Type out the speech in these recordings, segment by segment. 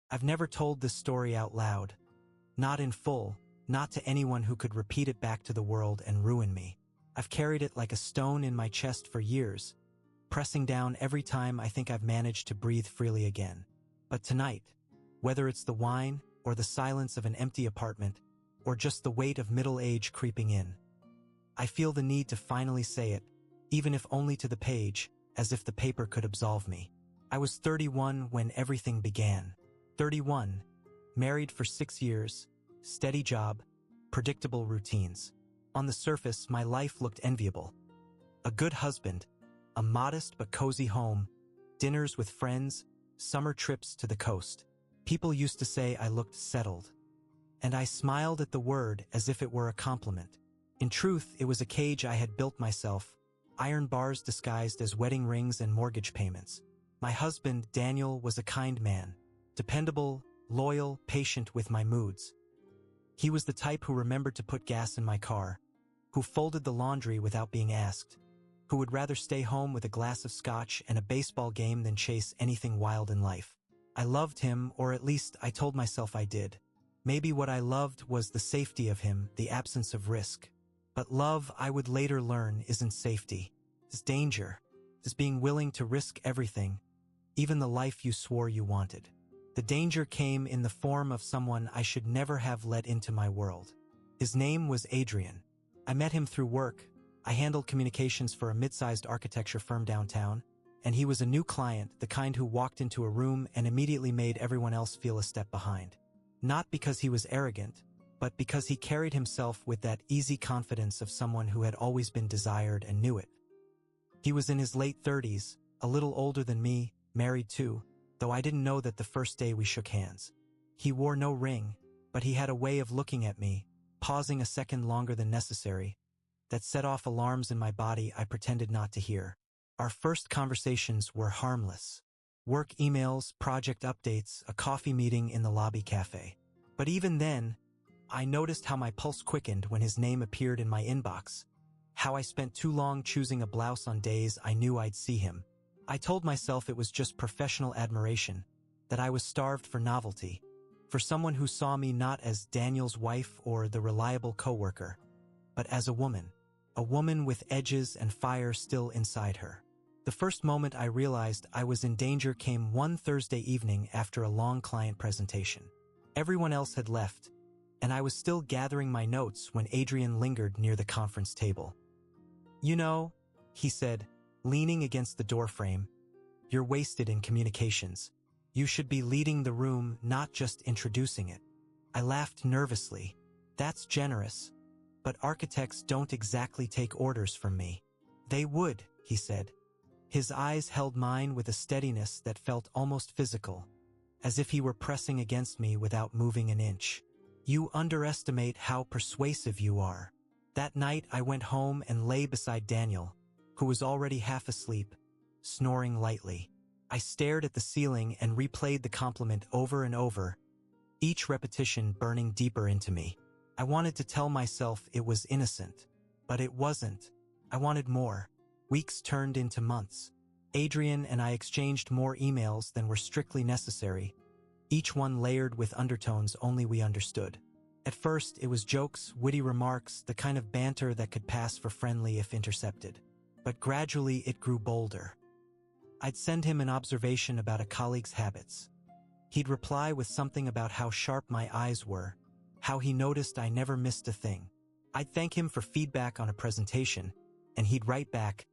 I've never told this story out loud. Not in full, not to anyone who could repeat it back to the world and ruin me. I've carried it like a stone in my chest for years, pressing down every time I think I've managed to breathe freely again. But tonight, whether it's the wine or the silence of an empty apartment, or just the weight of middle age creeping in, I feel the need to finally say it, even if only to the page, as if the paper could absolve me. I was 31 when everything began. 31, married for 6 years, steady job, predictable routines. On the surface, my life looked enviable. A good husband, a modest but cozy home, dinners with friends, summer trips to the coast. People used to say I looked settled, and I smiled at the word as if it were a compliment. In truth, it was a cage I had built myself, iron bars disguised as wedding rings and mortgage payments. My husband, Daniel, was a kind man, dependable, loyal, patient with my moods. He was the type who remembered to put gas in my car, who folded the laundry without being asked, who would rather stay home with a glass of scotch and a baseball game than chase anything wild in life. I loved him, or at least I told myself I did. Maybe what I loved was the safety of him, the absence of risk. But love, I would later learn, isn't safety. It's danger. It's being willing to risk everything, even the life you swore you wanted. The danger came in the form of someone I should never have let into my world. His name was Adrian. I met him through work. I handled communications for a mid-sized architecture firm downtown, and he was a new client, the kind who walked into a room and immediately made everyone else feel a step behind. Not because he was arrogant, but because he carried himself with that easy confidence of someone who had always been desired and knew it. He was in his late 30s, a little older than me, married too, though I didn't know that the first day we shook hands. He wore no ring, but he had a way of looking at me, pausing a second longer than necessary, that set off alarms in my body I pretended not to hear. Our first conversations were harmless. Work emails, project updates, a coffee meeting in the lobby cafe. But even then, I noticed how my pulse quickened when his name appeared in my inbox, how I spent too long choosing a blouse on days I knew I'd see him. I told myself it was just professional admiration, that I was starved for novelty, for someone who saw me not as Daniel's wife or the reliable coworker, but as a woman with edges and fire still inside her. The first moment I realized I was in danger came one Thursday evening after a long client presentation. Everyone else had left, and I was still gathering my notes when Adrian lingered near the conference table. "You know," he said, leaning against the doorframe, "you're wasted in communications. You should be leading the room, not just introducing it." I laughed nervously. "That's generous, but architects don't exactly take orders from me." "They would," he said. His eyes held mine with a steadiness that felt almost physical, as if he were pressing against me without moving an inch. "You underestimate how persuasive you are." That night I went home and lay beside Daniel, who was already half asleep, snoring lightly. I stared at the ceiling and replayed the compliment over and over, each repetition burning deeper into me. I wanted to tell myself it was innocent, but it wasn't. I wanted more. Weeks turned into months. Adrian and I exchanged more emails than were strictly necessary, each one layered with undertones only we understood. At first, it was jokes, witty remarks, the kind of banter that could pass for friendly if intercepted. But gradually it grew bolder. I'd send him an observation about a colleague's habits. He'd reply with something about how sharp my eyes were, how he noticed I never missed a thing. I'd thank him for feedback on a presentation, and he'd write back,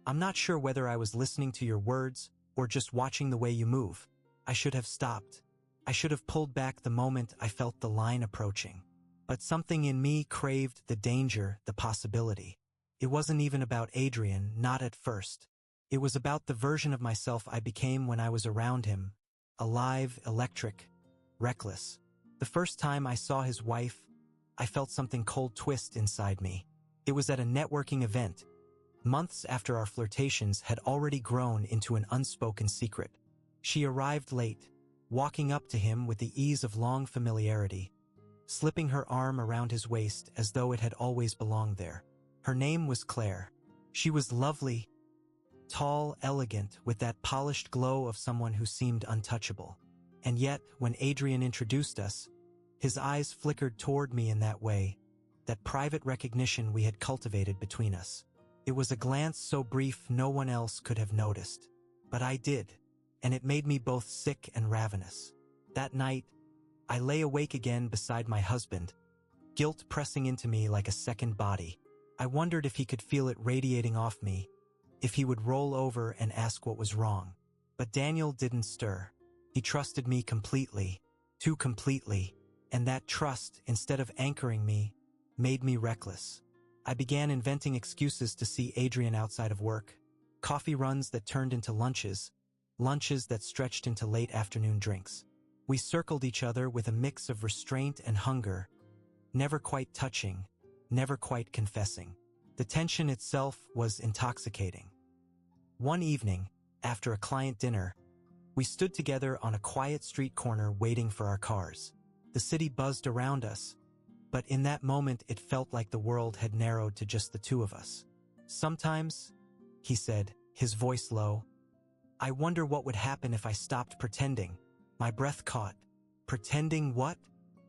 "I'm not sure whether I was listening to your words or just watching the way you move. I should have stopped. I should have pulled back the moment I felt the line approaching." But something in me craved the danger, the possibility. It wasn't even about Adrian, not at first. It was about the version of myself I became when I was around him, alive, electric, reckless. The first time I saw his wife, I felt something cold twist inside me. It was at a networking event. Months after our flirtations had already grown into an unspoken secret. She arrived late, walking up to him with the ease of long familiarity, slipping her arm around his waist as though it had always belonged there. Her name was Claire. She was lovely, tall, elegant, with that polished glow of someone who seemed untouchable. And yet, when Adrian introduced us, his eyes flickered toward me in that way, that private recognition we had cultivated between us. It was a glance so brief no one else could have noticed. But I did, and it made me both sick and ravenous. That night, I lay awake again beside my husband, guilt pressing into me like a second body. I wondered if he could feel it radiating off me, if he would roll over and ask what was wrong. But Daniel didn't stir. He trusted me completely, too completely, and that trust, instead of anchoring me, made me reckless. I began inventing excuses to see Adrian outside of work, coffee runs that turned into lunches, lunches that stretched into late afternoon drinks. We circled each other with a mix of restraint and hunger, never quite touching, never quite confessing. The tension itself was intoxicating. One evening, after a client dinner, we stood together on a quiet street corner waiting for our cars. The city buzzed around us, but in that moment it felt like the world had narrowed to just the two of us. "Sometimes," he said, his voice low, "I wonder what would happen if I stopped pretending." My breath caught. Pretending what?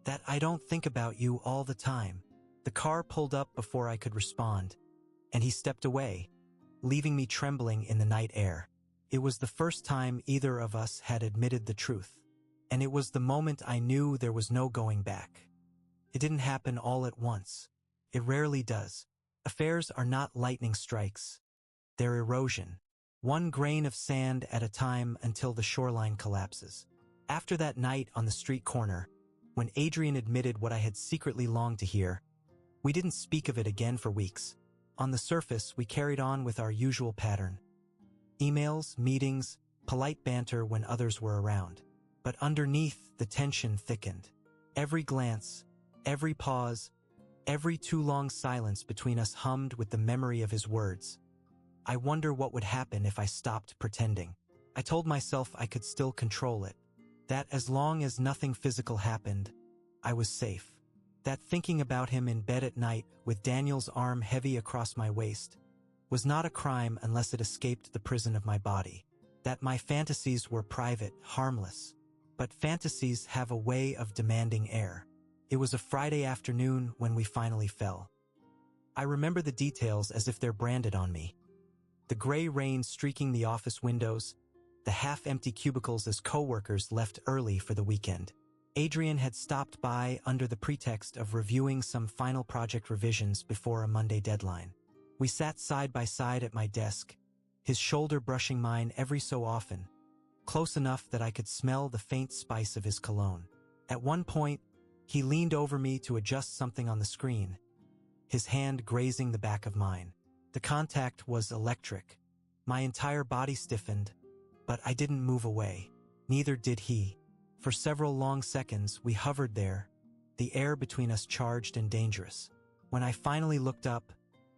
That I don't think about you all the time. The car pulled up before I could respond, and he stepped away, leaving me trembling in the night air. It was the first time either of us had admitted the truth, and it was the moment I knew there was no going back. It didn't happen all at once. It rarely does. Affairs are not lightning strikes. They're erosion. One grain of sand at a time until the shoreline collapses. After that night on the street corner, when Adrian admitted what I had secretly longed to hear, we didn't speak of it again for weeks. On the surface, we carried on with our usual pattern. Emails, meetings, polite banter when others were around. But underneath, the tension thickened. Every glance, every pause, every too long silence between us hummed with the memory of his words. I wonder what would happen if I stopped pretending. I told myself I could still control it. That as long as nothing physical happened, I was safe. That thinking about him in bed at night with Daniel's arm heavy across my waist was not a crime unless it escaped the prison of my body. That my fantasies were private, harmless. But fantasies have a way of demanding air. It was a Friday afternoon when we finally fell. I remember the details as if they're branded on me. The gray rain streaking the office windows, the half-empty cubicles as co-workers left early for the weekend. Adrian had stopped by under the pretext of reviewing some final project revisions before a Monday deadline. We sat side by side at my desk, his shoulder brushing mine every so often, close enough that I could smell the faint spice of his cologne. At one point, he leaned over me to adjust something on the screen, his hand grazing the back of mine. The contact was electric. My entire body stiffened, but I didn't move away. Neither did he. For several long seconds, we hovered there, the air between us charged and dangerous. When I finally looked up,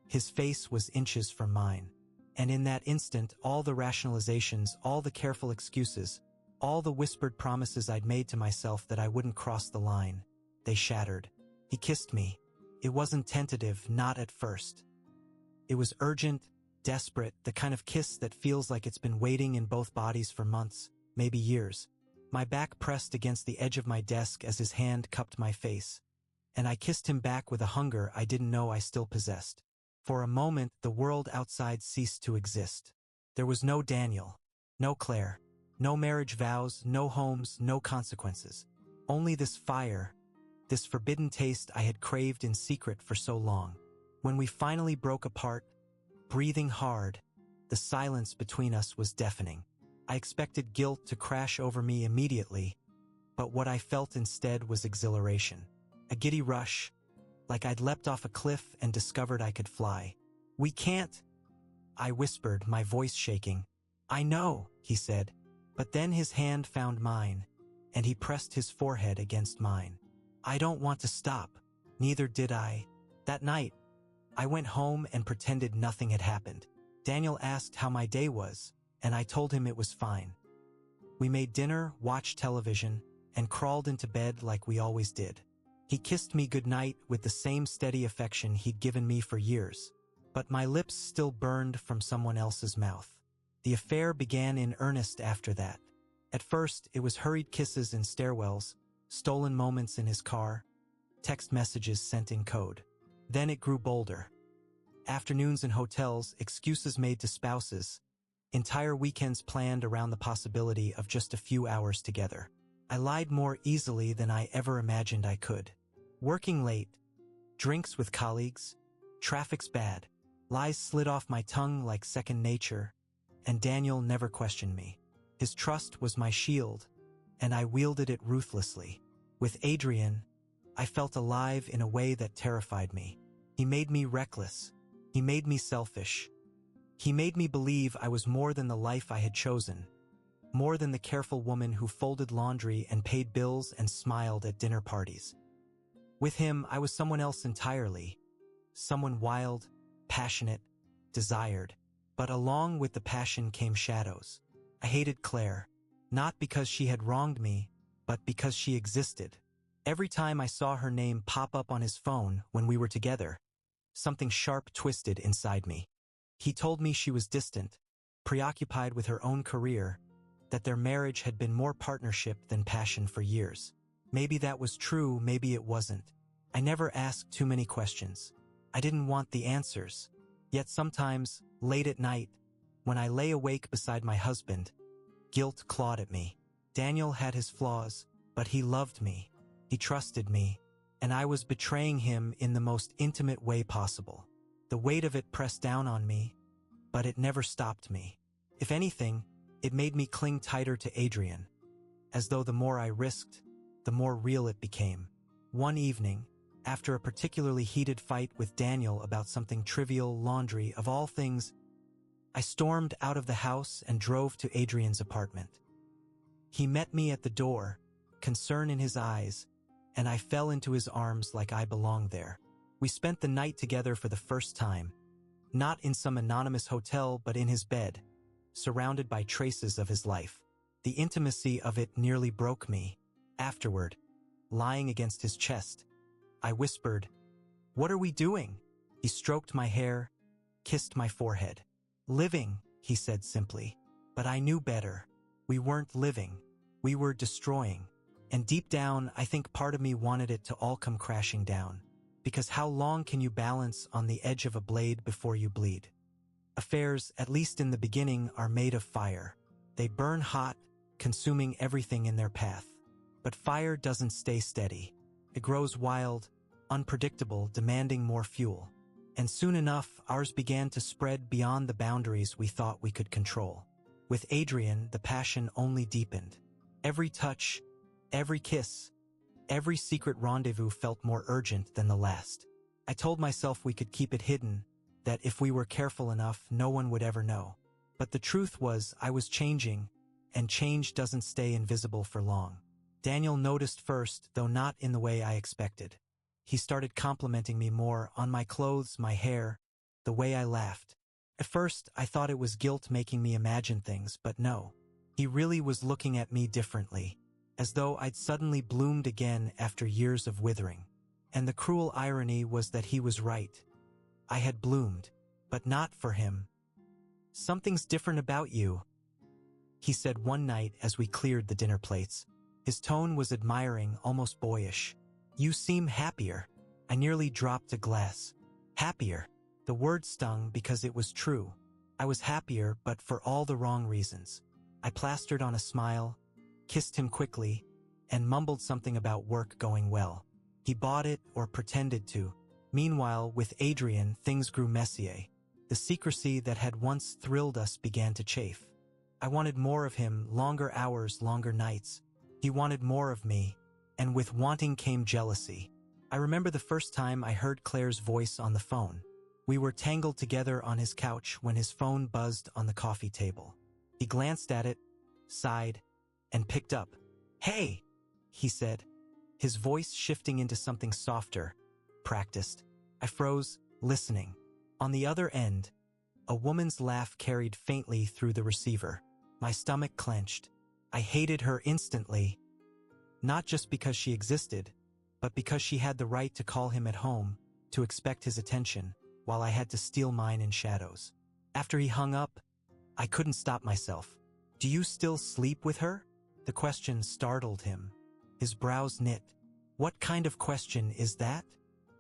his face was inches from mine. And in that instant, all the rationalizations, all the careful excuses, all the whispered promises I'd made to myself that I wouldn't cross the line, they shattered. He kissed me. It wasn't tentative, not at first. It was urgent, desperate, the kind of kiss that feels like it's been waiting in both bodies for months, maybe years. My back pressed against the edge of my desk as his hand cupped my face, and I kissed him back with a hunger I didn't know I still possessed. For a moment, the world outside ceased to exist. There was no Daniel, no Claire, no marriage vows, no homes, no consequences. Only this fire, this forbidden taste I had craved in secret for so long. When we finally broke apart, breathing hard, the silence between us was deafening. I expected guilt to crash over me immediately, but what I felt instead was exhilaration. A giddy rush, like I'd leapt off a cliff and discovered I could fly. "We can't," I whispered, my voice shaking. "I know," he said, but then his hand found mine, and he pressed his forehead against mine. "I don't want to stop." Neither did I. That night, I went home and pretended nothing had happened. Daniel asked how my day was, and I told him it was fine. We made dinner, watched television, and crawled into bed like we always did. He kissed me goodnight with the same steady affection he'd given me for years, but my lips still burned from someone else's mouth. The affair began in earnest after that. At first, it was hurried kisses in stairwells, stolen moments in his car, text messages sent in code. Then it grew bolder. Afternoons in hotels, excuses made to spouses, entire weekends planned around the possibility of just a few hours together. I lied more easily than I ever imagined I could. Working late, drinks with colleagues, traffic's bad. Lies slid off my tongue like second nature, and Daniel never questioned me. His trust was my shield, and I wielded it ruthlessly. With Adrian, I felt alive in a way that terrified me. He made me reckless. He made me selfish. He made me believe I was more than the life I had chosen, more than the careful woman who folded laundry and paid bills and smiled at dinner parties. With him, I was someone else entirely, someone wild, passionate, desired. But along with the passion came shadows. I hated Claire, not because she had wronged me, but because she existed. Every time I saw her name pop up on his phone when we were together, something sharp twisted inside me. He told me she was distant, preoccupied with her own career, that their marriage had been more partnership than passion for years. Maybe that was true, maybe it wasn't. I never asked too many questions. I didn't want the answers. Yet sometimes, late at night, when I lay awake beside my husband, guilt clawed at me. Daniel had his flaws, but he loved me. He trusted me, and I was betraying him in the most intimate way possible. The weight of it pressed down on me, but it never stopped me. If anything, it made me cling tighter to Adrian, as though the more I risked, the more real it became. One evening, after a particularly heated fight with Daniel about something trivial, laundry, of all things, I stormed out of the house and drove to Adrian's apartment. He met me at the door, concern in his eyes, and I fell into his arms like I belonged there. We spent the night together for the first time, not in some anonymous hotel but in his bed, surrounded by traces of his life. The intimacy of it nearly broke me. Afterward, lying against his chest, I whispered, "What are we doing?" He stroked my hair, kissed my forehead. "Living," he said simply. But I knew better. We weren't living. We were destroying. And deep down, I think part of me wanted it to all come crashing down. Because how long can you balance on the edge of a blade before you bleed? Affairs, at least in the beginning, are made of fire. They burn hot, consuming everything in their path. But fire doesn't stay steady. It grows wild, unpredictable, demanding more fuel. And soon enough, ours began to spread beyond the boundaries we thought we could control. With Adrian, the passion only deepened. Every touch, every kiss, every secret rendezvous felt more urgent than the last. I told myself we could keep it hidden, that if we were careful enough, no one would ever know. But the truth was, I was changing, and change doesn't stay invisible for long. Daniel noticed first, though not in the way I expected. He started complimenting me more on my clothes, my hair, the way I laughed. At first, I thought it was guilt making me imagine things, but no. He really was looking at me differently, as though I'd suddenly bloomed again after years of withering. And the cruel irony was that he was right. I had bloomed, but not for him. "Something's different about you," he said one night as we cleared the dinner plates. His tone was admiring, almost boyish. "You seem happier." I nearly dropped a glass. Happier. The word stung because it was true. I was happier, but for all the wrong reasons. I plastered on a smile, kissed him quickly, and mumbled something about work going well. He bought it or pretended to. Meanwhile, with Adrian, things grew messier. The secrecy that had once thrilled us began to chafe. I wanted more of him, longer hours, longer nights. He wanted more of me, and with wanting came jealousy. I remember the first time I heard Claire's voice on the phone. We were tangled together on his couch when his phone buzzed on the coffee table. He glanced at it, sighed, and picked up. "Hey," he said, his voice shifting into something softer, practiced. I froze, listening. On the other end, a woman's laugh carried faintly through the receiver. My stomach clenched. I hated her instantly, not just because she existed, but because she had the right to call him at home, to expect his attention, while I had to steal mine in shadows. After he hung up, I couldn't stop myself. "Do you still sleep with her?" The question startled him. His brows knit. What kind of question is that?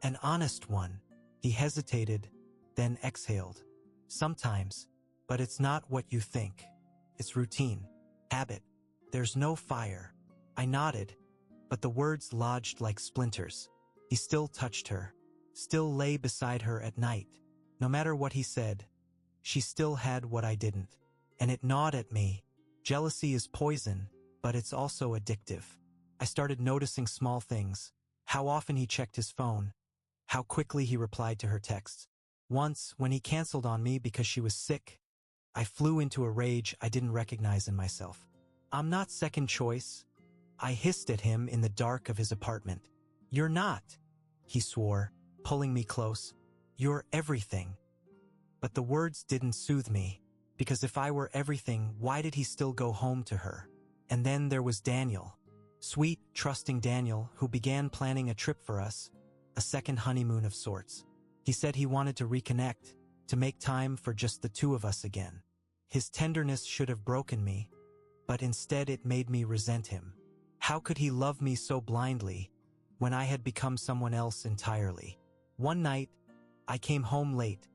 An honest one. He hesitated, then exhaled. Sometimes, but it's not what you think. It's routine, habit. There's no fire. I nodded, but the words lodged like splinters. He still touched her, still lay beside her at night. No matter what he said, she still had what I didn't. And it gnawed at me. Jealousy is poison, but it's also addictive. I started noticing small things. How often he checked his phone. How quickly he replied to her texts. Once, when he canceled on me because she was sick, I flew into a rage I didn't recognize in myself. I'm not second choice. I hissed at him in the dark of his apartment. You're not, he swore, pulling me close. You're everything. But the words didn't soothe me, because if I were everything, why did he still go home to her? And then there was Daniel. Sweet, trusting Daniel, who began planning a trip for us, a second honeymoon of sorts. He said he wanted to reconnect, to make time for just the two of us again. His tenderness should have broken me, but instead it made me resent him. How could he love me so blindly when I had become someone else entirely? One night, I came home late,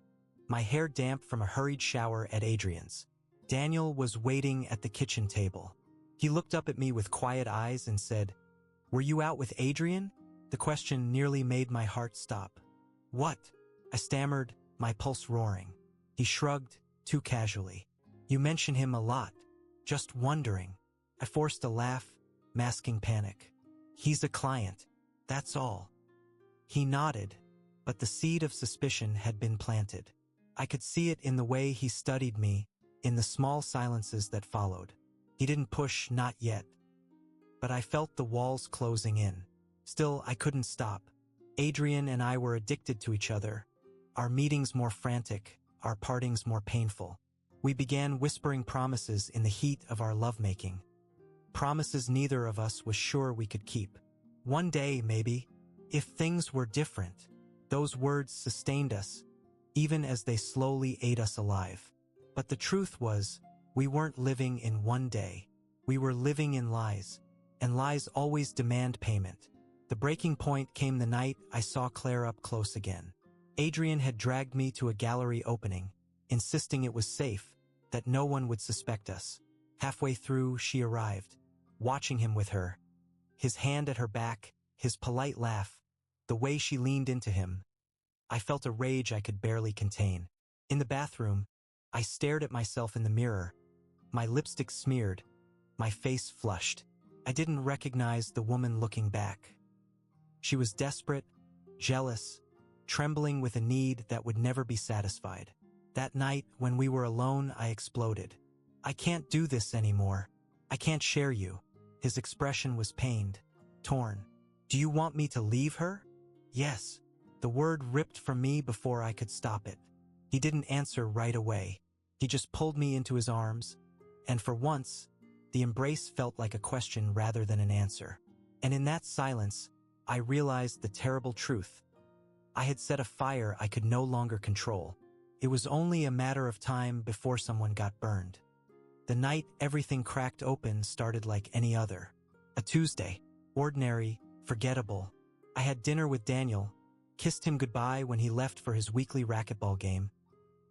my hair damp from a hurried shower at Adrian's. Daniel was waiting at the kitchen table. He looked up at me with quiet eyes and said, "Were you out with Adrian?" The question nearly made my heart stop. "What?" I stammered, my pulse roaring. He shrugged, too casually. "You mention him a lot. Just wondering." I forced a laugh, masking panic. "He's a client. That's all." He nodded, but the seed of suspicion had been planted. I could see it in the way he studied me, in the small silences that followed. He didn't push, not yet. But I felt the walls closing in. Still, I couldn't stop. Adrian and I were addicted to each other. Our meetings more frantic, our partings more painful. We began whispering promises in the heat of our lovemaking. Promises neither of us was sure we could keep. One day, maybe, if things were different. Those words sustained us, even as they slowly ate us alive. But the truth was, we weren't living in one day. We were living in lies, and lies always demand payment. The breaking point came the night I saw Claire up close again. Adrian had dragged me to a gallery opening, insisting it was safe, that no one would suspect us. Halfway through, she arrived, watching him with her. His hand at her back, his polite laugh, the way she leaned into him. I felt a rage I could barely contain. In the bathroom, I stared at myself in the mirror, my lipstick smeared, my face flushed. I didn't recognize the woman looking back. She was desperate, jealous, trembling with a need that would never be satisfied. That night, when we were alone, I exploded. "I can't do this anymore. I can't share you." His expression was pained, torn. "Do you want me to leave her?" "Yes." The word ripped from me before I could stop it. He didn't answer right away. He just pulled me into his arms, and for once, the embrace felt like a question rather than an answer. And in that silence, I realized the terrible truth. I had set a fire I could no longer control. It was only a matter of time before someone got burned. The night everything cracked open started like any other. A Tuesday. Ordinary, forgettable. I had dinner with Daniel, kissed him goodbye when he left for his weekly racquetball game,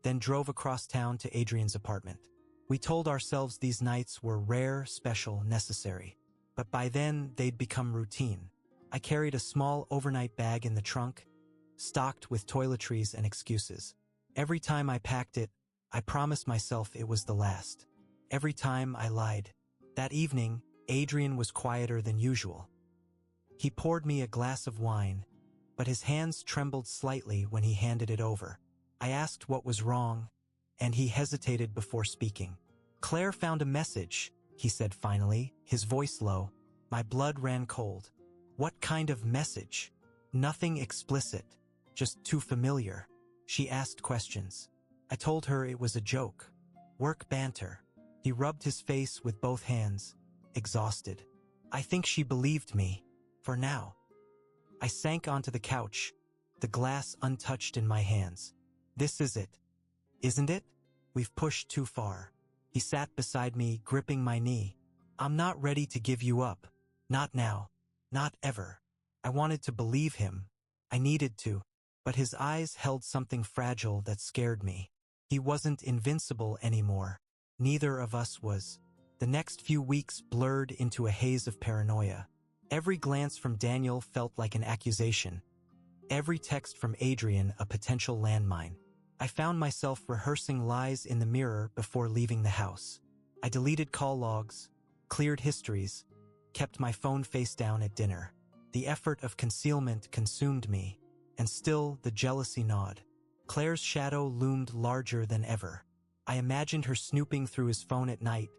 then drove across town to Adrian's apartment. We told ourselves these nights were rare, special, necessary. But by then, they'd become routine. I carried a small overnight bag in the trunk, stocked with toiletries and excuses. Every time I packed it, I promised myself it was the last. Every time I lied. That evening, Adrian was quieter than usual. He poured me a glass of wine, but his hands trembled slightly when he handed it over. I asked what was wrong, and he hesitated before speaking. "Claire found a message," he said finally, his voice low. My blood ran cold. What kind of message? Nothing explicit, just too familiar. She asked questions. I told her it was a joke. Work banter. He rubbed his face with both hands, exhausted. I think she believed me, for now. I sank onto the couch, the glass untouched in my hands. This is it, isn't it? We've pushed too far. He sat beside me, gripping my knee. I'm not ready to give you up. Not now. Not ever. I wanted to believe him. I needed to. But his eyes held something fragile that scared me. He wasn't invincible anymore. Neither of us was. The next few weeks blurred into a haze of paranoia. Every glance from Daniel felt like an accusation. Every text from Adrian a potential landmine. I found myself rehearsing lies in the mirror before leaving the house. I deleted call logs, cleared histories, kept my phone face down at dinner. The effort of concealment consumed me, and still the jealousy gnawed. Claire's shadow loomed larger than ever. I imagined her snooping through his phone at night,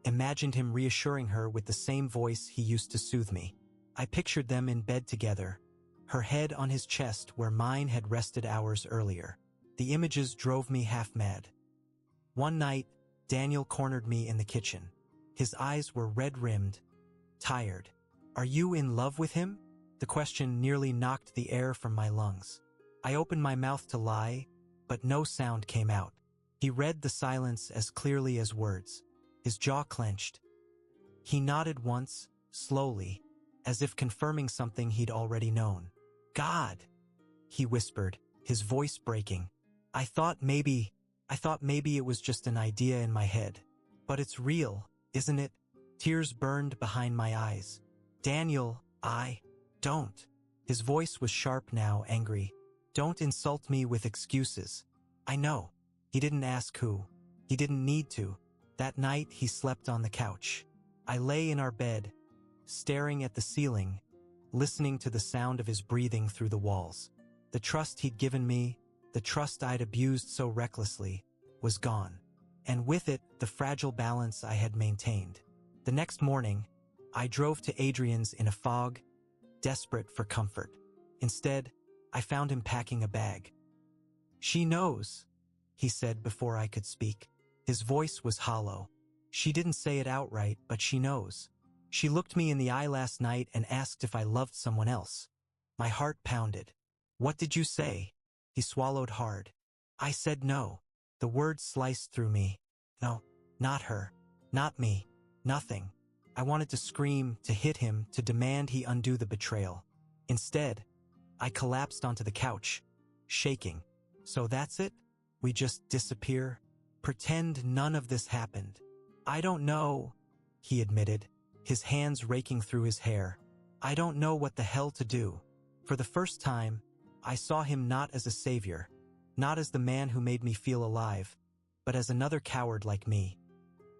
imagined him reassuring her with the same voice he used to soothe me. I pictured them in bed together, her head on his chest where mine had rested hours earlier. The images drove me half mad. One night, Daniel cornered me in the kitchen. His eyes were red-rimmed, tired. "Are you in love with him?" The question nearly knocked the air from my lungs. I opened my mouth to lie, but no sound came out. He read the silence as clearly as words. His jaw clenched. He nodded once, slowly, as if confirming something he'd already known. "God," he whispered, his voice breaking. I thought maybe it was just an idea in my head. But it's real, isn't it?" Tears burned behind my eyes. "Daniel, don't." His voice was sharp now, angry. "Don't insult me with excuses. I know." He didn't ask who. He didn't need to. That night he slept on the couch. I lay in our bed, staring at the ceiling, listening to the sound of his breathing through the walls. The trust he'd given me, the trust I'd abused so recklessly, was gone. And with it, the fragile balance I had maintained. The next morning, I drove to Adrian's in a fog, desperate for comfort. Instead, I found him packing a bag. "She knows," he said before I could speak. His voice was hollow. "She didn't say it outright, but she knows. She looked me in the eye last night and asked if I loved someone else." My heart pounded. "What did you say?" He swallowed hard. "I said no." The words sliced through me. "No, not her. Not me. Nothing." I wanted to scream, to hit him, to demand he undo the betrayal. Instead, I collapsed onto the couch, shaking. "So that's it? We just disappear? Pretend none of this happened?" "I don't know," he admitted, his hands raking through his hair. "I don't know what the hell to do." For the first time, I saw him not as a savior, not as the man who made me feel alive, but as another coward like me.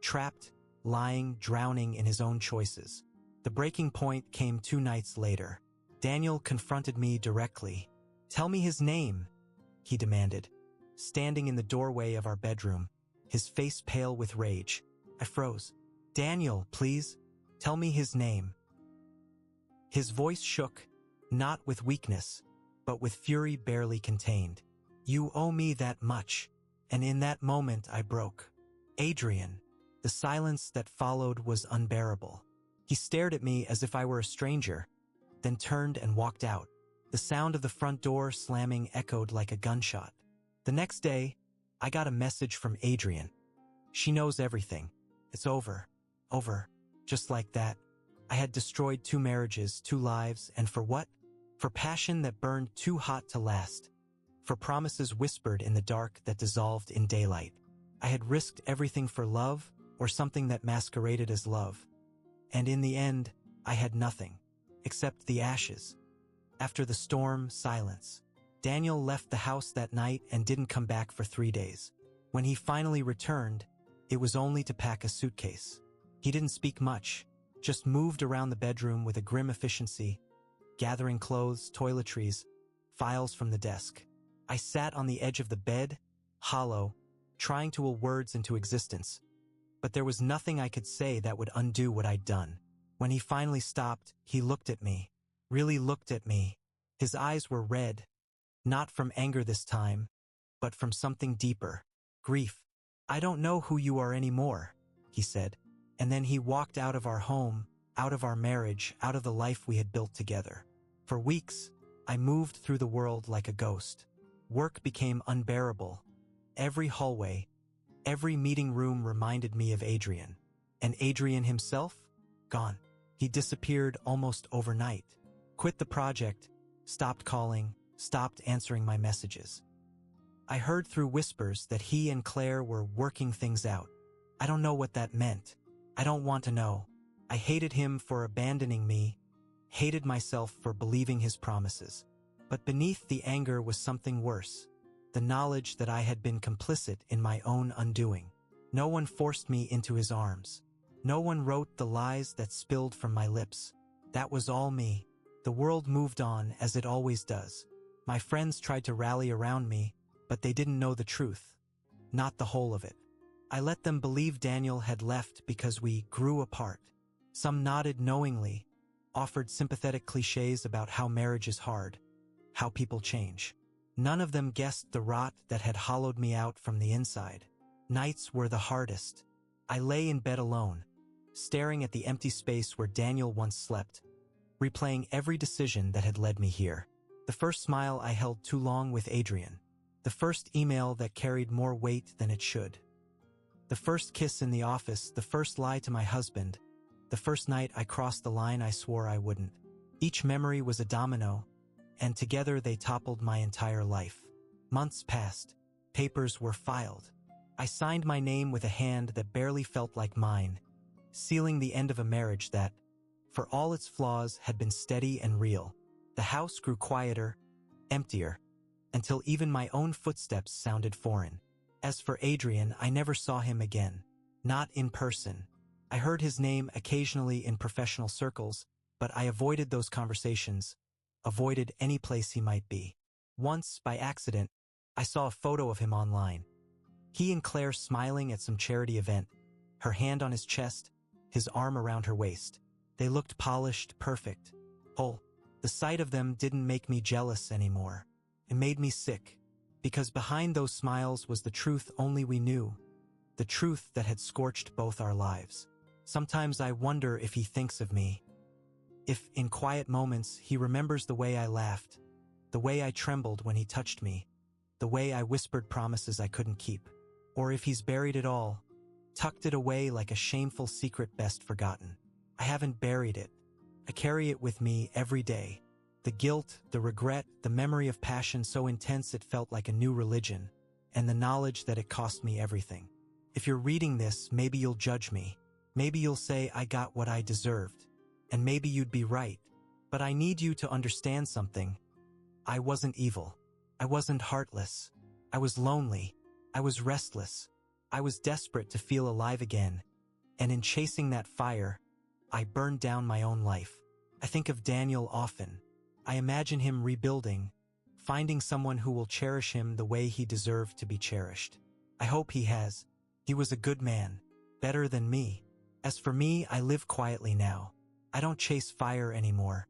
Trapped, lying, drowning in his own choices. The breaking point came 2 nights later. Daniel confronted me directly. "Tell me his name," he demanded, standing in the doorway of our bedroom, his face pale with rage. I froze. "Daniel, please, tell me his name." His voice shook, not with weakness, but with fury barely contained. "You owe me that much." And in that moment I broke. "Adrian." The silence that followed was unbearable. He stared at me as if I were a stranger, then turned and walked out. The sound of the front door slamming echoed like a gunshot. The next day, I got a message from Adrian. "She knows everything. It's over. Over. Just like that." I had destroyed 2 marriages, 2 lives, and for what? For passion that burned too hot to last. For promises whispered in the dark that dissolved in daylight. I had risked everything for love, or something that masqueraded as love. And in the end, I had nothing, except the ashes. After the storm, silence. Daniel left the house that night and didn't come back for 3 days. When he finally returned, it was only to pack a suitcase. He didn't speak much, just moved around the bedroom with a grim efficiency, gathering clothes, toiletries, files from the desk. I sat on the edge of the bed, hollow, trying to will words into existence. But there was nothing I could say that would undo what I'd done. When he finally stopped, he looked at me, really looked at me. His eyes were red, not from anger this time, but from something deeper, grief. "I don't know who you are anymore," he said. And then he walked out of our home, out of our marriage, out of the life we had built together. For weeks, I moved through the world like a ghost. Work became unbearable. Every hallway, every meeting room reminded me of Adrian. And Adrian himself? Gone. He disappeared almost overnight. Quit the project, stopped calling, stopped answering my messages. I heard through whispers that he and Claire were working things out. I don't know what that meant. I don't want to know. I hated him for abandoning me, hated myself for believing his promises. But beneath the anger was something worse, the knowledge that I had been complicit in my own undoing. No one forced me into his arms. No one wrote the lies that spilled from my lips. That was all me. The world moved on as it always does. My friends tried to rally around me, but they didn't know the truth. Not the whole of it. I let them believe Daniel had left because we grew apart. Some nodded knowingly, offered sympathetic cliches about how marriage is hard, how people change. None of them guessed the rot that had hollowed me out from the inside. Nights were the hardest. I lay in bed alone, staring at the empty space where Daniel once slept, replaying every decision that had led me here. The first smile I held too long with Adrian. The first email that carried more weight than it should. The first kiss in the office, the first lie to my husband, the first night I crossed the line I swore I wouldn't. Each memory was a domino, and together they toppled my entire life. Months passed. Papers were filed. I signed my name with a hand that barely felt like mine, sealing the end of a marriage that, for all its flaws, had been steady and real. The house grew quieter, emptier, until even my own footsteps sounded foreign. As for Adrian, I never saw him again. Not in person. I heard his name occasionally in professional circles, but I avoided those conversations, avoided any place he might be. Once, by accident, I saw a photo of him online. He and Claire smiling at some charity event, her hand on his chest, his arm around her waist. They looked polished, perfect, whole. The sight of them didn't make me jealous anymore. It made me sick, because behind those smiles was the truth only we knew, the truth that had scorched both our lives. Sometimes I wonder if he thinks of me. If, in quiet moments, he remembers the way I laughed, the way I trembled when he touched me, the way I whispered promises I couldn't keep. Or if he's buried it all, tucked it away like a shameful secret best forgotten. I haven't buried it. I carry it with me every day. The guilt, the regret, the memory of passion so intense it felt like a new religion, and the knowledge that it cost me everything. If you're reading this, maybe you'll judge me. Maybe you'll say I got what I deserved. And maybe you'd be right. But I need you to understand something. I wasn't evil. I wasn't heartless. I was lonely. I was restless. I was desperate to feel alive again. And in chasing that fire, I burned down my own life. I think of Daniel often. I imagine him rebuilding, finding someone who will cherish him the way he deserved to be cherished. I hope he has. He was a good man, better than me. As for me, I live quietly now. I don't chase fire anymore.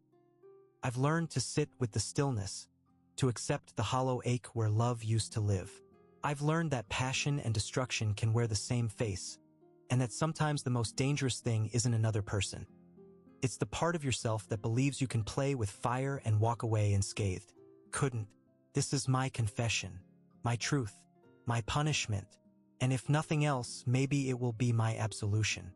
I've learned to sit with the stillness, to accept the hollow ache where love used to live. I've learned that passion and destruction can wear the same face, and that sometimes the most dangerous thing isn't another person. It's the part of yourself that believes you can play with fire and walk away unscathed. Couldn't. This is my confession, my truth, my punishment, and if nothing else, maybe it will be my absolution.